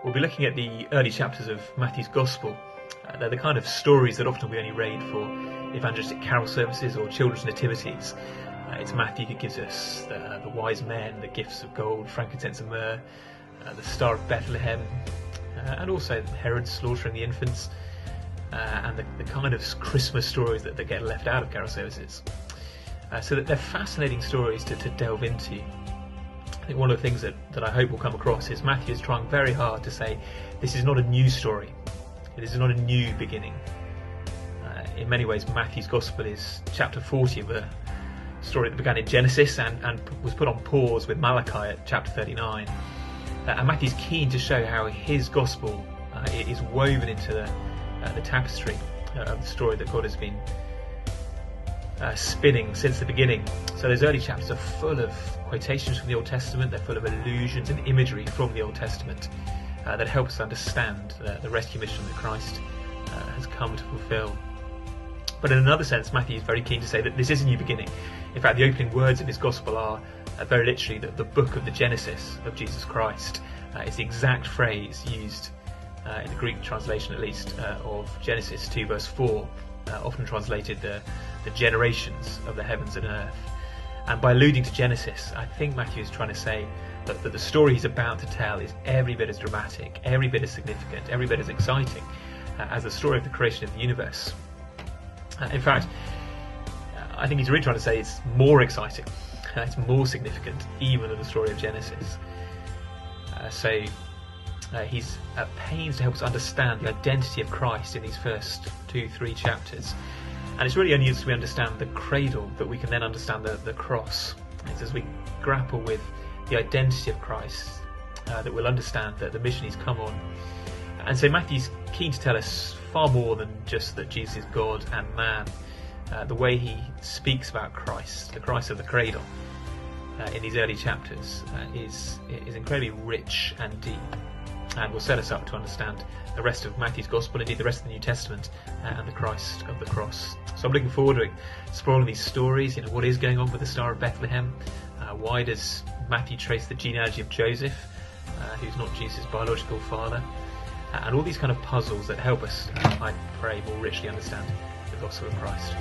We'll be looking at the early chapters of Matthew's Gospel. They're the kind of stories that often we only read for evangelistic carol services or children's nativities. It's Matthew who gives us the wise men, the gifts of gold, frankincense and myrrh, the Star of Bethlehem, and also Herod slaughtering the infants, and the kind of Christmas stories that get left out of carol services. So that they're fascinating stories to delve into. I think one of the things that I hope will come across is Matthew is trying very hard to say this is not a new story. This is not a new beginning. In many ways, Matthew's Gospel is chapter 40 of a story that began in Genesis and was put on pause with Malachi at chapter 39. And Matthew's keen to show how his Gospel is woven into the tapestry of the story that God has been spinning since the beginning. So those early chapters are full of quotations from the Old Testament. They're full of allusions and imagery from the Old Testament that help us understand the rescue mission that Christ has come to fulfill. But in another sense, Matthew is very keen to say that this is a new beginning. In fact, the opening words of his Gospel are very literally the book of the Genesis of Jesus Christ. It's the exact phrase used in the Greek translation, at least, of Genesis 2 verse 4, often translated the generations of the heavens and earth. And by alluding to Genesis, I think Matthew is trying to say that the story he's about to tell is every bit as dramatic, every bit as significant, every bit as exciting as the story of the creation of the universe. In fact, I think he's really trying to say it's more exciting, it's more significant even than the story of Genesis. So he's at pains to help us understand the identity of Christ in these first 2-3 chapters. And it's really only as we understand the cradle that we can then understand the cross. It's as we grapple with the identity of Christ that we'll understand the mission he's come on. And so Matthew's keen to tell us far more than just that Jesus is God and man. The way he speaks about Christ, the Christ of the cradle, in these early chapters is incredibly rich and deep, and will set us up to understand the rest of Matthew's Gospel, indeed the rest of the New Testament, and the Christ of the cross. So I'm looking forward to exploring these stories. What is going on with the Star of Bethlehem? Why does Matthew trace the genealogy of Joseph, who's not Jesus' biological father? And all these kind of puzzles that help us, I pray, more richly understand the Gospel of Christ.